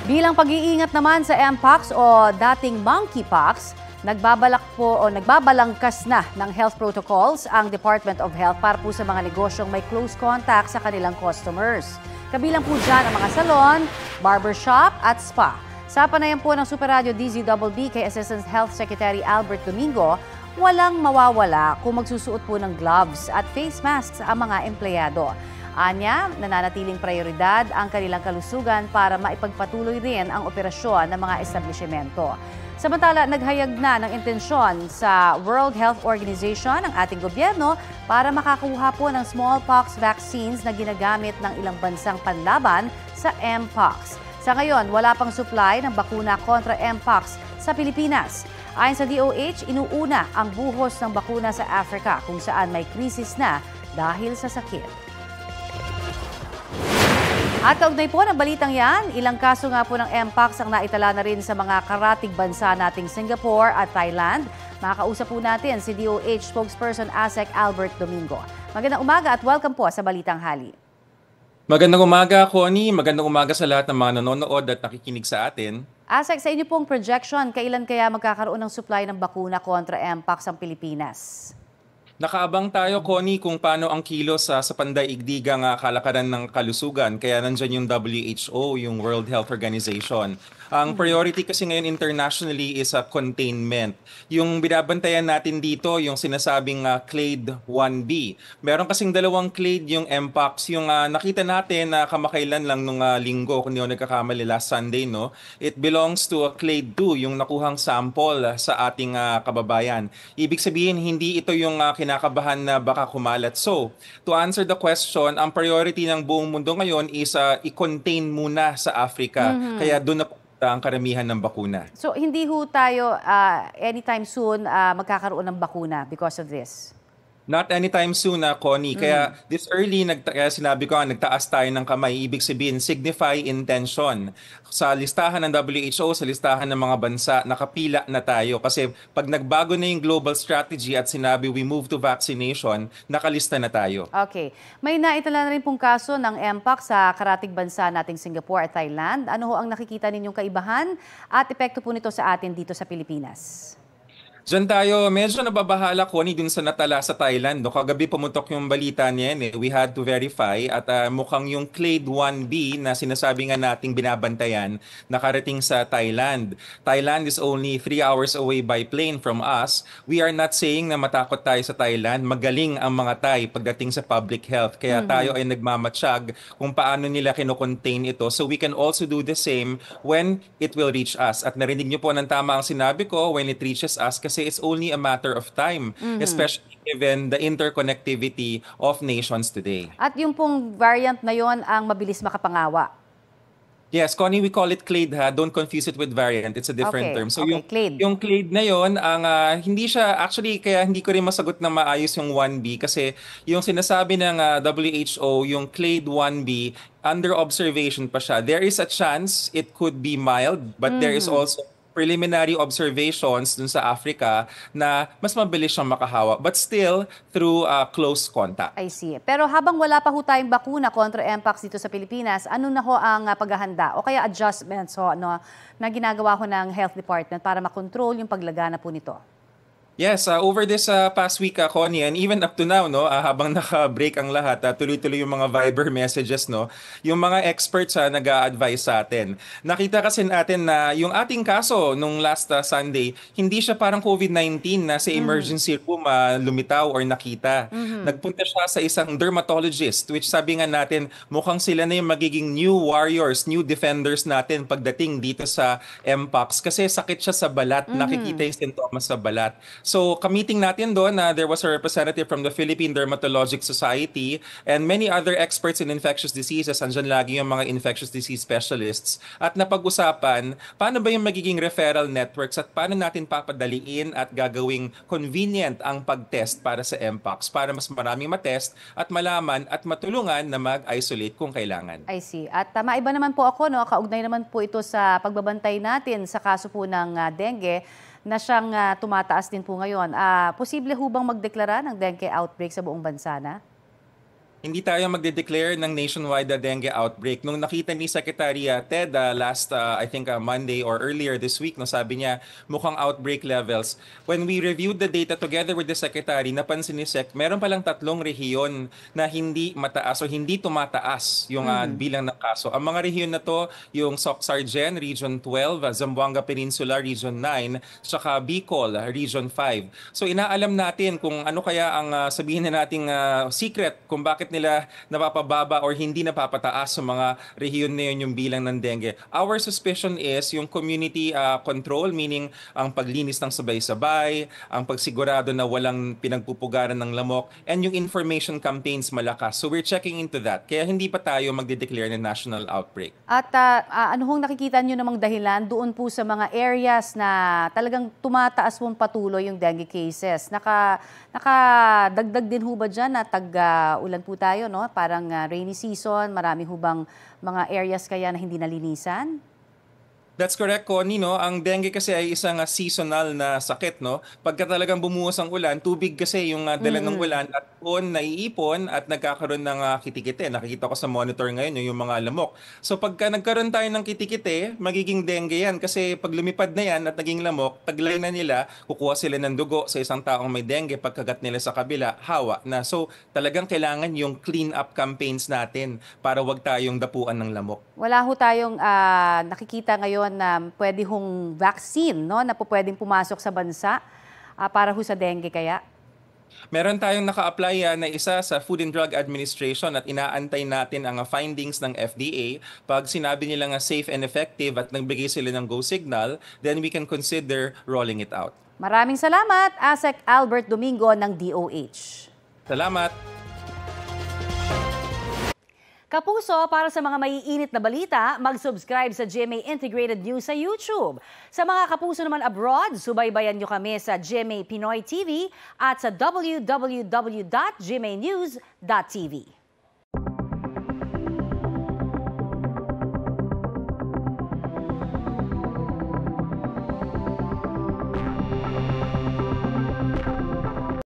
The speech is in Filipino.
Bilang pag-iingat naman sa Mpox o dating monkeypox, nagbabalangkas na ng health protocols ang Department of Health para po sa mga negosyong may close contact sa kanilang customers. Kabilang po dyan ang mga salon, barbershop at spa. Sa panayan po ng Super Radio DZBB kay Assistant Health Secretary Albert Domingo, walang mawawala kung magsusuot po ng gloves at face masks ang mga empleyado. Anya, nananatiling prioridad ang kanilang kalusugan para maipagpatuloy rin ang operasyon ng mga establishmento. Samantala, naghayag na ng intensyon sa World Health Organization ang ating gobyerno para makakuha po ng smallpox vaccines na ginagamit ng ilang bansang panlaban sa Mpox. Sa ngayon, wala pang supply ng bakuna kontra Mpox sa Pilipinas. Ayon sa DOH, inuuna ang buhos ng bakuna sa Africa kung saan may krisis na dahil sa sakit. At kaugnay po ng balitang yan, ilang kaso nga po ng Mpox ang naitala na rin sa mga karatig bansa nating Singapore at Thailand. Makakausap po natin si DOH spokesperson ASEC Albert Domingo. Magandang umaga at welcome po sa Balitang Hali. Magandang umaga, Connie. Magandang umaga sa lahat ng mga nanonood at nakikinig sa atin. ASEC, sa inyo pong projection, kailan kaya magkakaroon ng supply ng bakuna kontra Mpox ang Pilipinas? Nakaabang tayo, Connie, kung paano ang kilos sa pandaigdigang kalakaran ng kalusugan. Kaya nandyan yung WHO, yung World Health Organization. Ang priority kasi ngayon internationally is containment. Yung binabantayan natin dito, yung sinasabing Clade 1B. Meron kasing dalawang clade yung Mpox. Yung nakita natin na kamakailan lang nung linggo, kung di ako nagkakamali last Sunday, no? It belongs to Clade 2, yung nakuhang sample sa ating kababayan. Ibig sabihin, hindi ito yung kinakabahan na baka kumalat. So, to answer the question, ang priority ng buong mundo ngayon is i-contain muna sa Africa. Kaya doon na ang karamihan ng bakuna. So, hindi ho tayo anytime soon magkakaroon ng bakuna because of this? Not anytime soon, Connie. Kaya this early, kaya sinabi ko nagtaas tayo ng kamay. Ibig sabihin, signify intention. Sa listahan ng WHO, sa listahan ng mga bansa, nakapila na tayo. Kasi pag nagbago na yung global strategy at sinabi we move to vaccination, nakalista na tayo. Okay. May naitala na rin pong kaso ng Mpox sa karatig bansa nating Singapore at Thailand. Ano ho ang nakikita ninyong kaibahan at epekto po nito sa atin dito sa Pilipinas? Diyan tayo, medyo nababahala, Connie, dun sa natala sa Thailand. No? Kagabi pumutok yung balita niyan. We had to verify at mukhang yung Clade 1B na sinasabi nga nating binabantayan nakarating sa Thailand. Thailand is only 3 hours away by plane from us. We are not saying na matakot tayo sa Thailand. Magaling ang mga Thai pagdating sa public health. Kaya tayo ay nagmamatsyag kung paano nila kinocontain ito. So we can also do the same when it will reach us. At narinig niyo po ng tama ang sinabi ko, when it reaches us, kasi it's only a matter of time, especially given the interconnectivity of nations today. At yung pong variant na yon ang mabilis makapangawa? Yes, Connie, we call it clade ha. Don't confuse it with variant. It's a different term. So clade. Yung clade na yon, ang hindi siya actually kaya hindi ko rin masagot na maayos yung 1B kasi yung sinasabi ng WHO, yung clade 1B, under observation pa siya. There is a chance it could be mild, but there is also preliminary observations dun sa Africa na mas mabilis siyang makahawa but still through close contact. I see. Pero habang wala pa ho tayong bakuna kontra Mpox dito sa Pilipinas, ano na ho ang paghahanda o kaya adjustments ho, na ginagawa ho ng Health Department para makontrol yung paglagana po nito? Yes, over this past week, Connie, and even up to now, no, habang naka-break ang lahat, tuloy-tuloy yung mga Viber messages, no, yung mga experts nag-a-advise sa atin. Nakita kasi natin na yung ating kaso nung last Sunday, hindi siya parang COVID-19 na sa emergency room lumitaw or nakita. Nagpunta siya sa isang dermatologist, which sabi nga natin, mukhang sila na yung magiging new warriors, new defenders natin pagdating dito sa Mpox. Kasi sakit siya sa balat, nakikita yung sintomas sa balat. So, ka-meeting natin doon na there was a representative from the Philippine Dermatologic Society and many other experts in infectious diseases. Andyan lagi yung mga infectious disease specialists. At napag-usapan, paano ba yung magiging referral networks at paano natin papadaliin at gagawing convenient ang pag-test para sa Mpox para mas maraming matest at malaman at matulungan na mag-isolate kung kailangan. I see. At maiba naman po ako, kaugnay naman po ito sa pagbabantay natin sa kaso po ng dengue na siyang tumataas din po ngayon. Posible ho bang magdeklara ng dengue outbreak sa buong bansa na? Hindi tayo magde-declare ng nationwide dengue outbreak. Nung nakita ni Secretary Ted last, I think Monday or earlier this week, no, sabi niya mukhang outbreak levels. When we reviewed the data together with the Secretary, napansin ni Sec, meron palang 3 rehiyon na hindi mataas o hindi tumataas yung bilang ng kaso. Ang mga rehiyon na to, yung Soc-Sargen, Region 12, Zamboanga Peninsula, Region 9, saka Bicol, Region 5. So inaalam natin kung ano kaya ang sabihin na nating secret kung bakit nila napapababa or hindi napapataas sa mga rehiyon na yun yung bilang ng dengue. Our suspicion is yung community control, meaning ang paglinis ng sabay-sabay, ang pagsigurado na walang pinagpupugaran ng lamok, and yung information campaigns malakas. So we're checking into that. Kaya hindi pa tayo magde-declare ng national outbreak. At ano hong nakikita nyo namang dahilan doon po sa mga areas na talagang tumataas pong patuloy yung dengue cases? Nakadagdag din ho ba dyan na tag-ulan po tayo, no? Parang rainy season, marami hubang mga areas kaya na hindi nalinisan? That's correct, Connie, no? Ang dengue kasi ay isang seasonal na sakit, no? Pagka talagang bumuhos ang ulan, tubig kasi yung dala ng ulan at doon naiipon at nagkakaroon ng kitikite. Nakikita ko sa monitor ngayon yung mga lamok. So pagka nagkaroon tayo ng kitikite, magiging dengue yan kasi pag lumipad na yan at naging lamok, taglay na nila, kukuha sila ng dugo sa isang taong may dengue, pagkagat nila sa kabila, hawa na. So talagang kailangan yung clean up campaigns natin para wag tayong dapuan ng lamok. Wala ho tayong nakikita ngayon na pwede hong vaccine, no, na po pwedeng pumasok sa bansa para ho sa dengue kaya? Meron tayong naka-apply na isa sa Food and Drug Administration at inaantay natin ang findings ng FDA. Pag sinabi nila nga safe and effective at nagbigay sila ng go signal, then we can consider rolling it out. Maraming salamat, ASEC Albert Domingo ng DOH. Salamat! Kapuso, para sa mga maiinit na balita, mag-subscribe sa GMA Integrated News sa YouTube. Sa mga kapuso naman abroad, subaybayan nyo kami sa GMA Pinoy TV at sa www.gmanews.tv.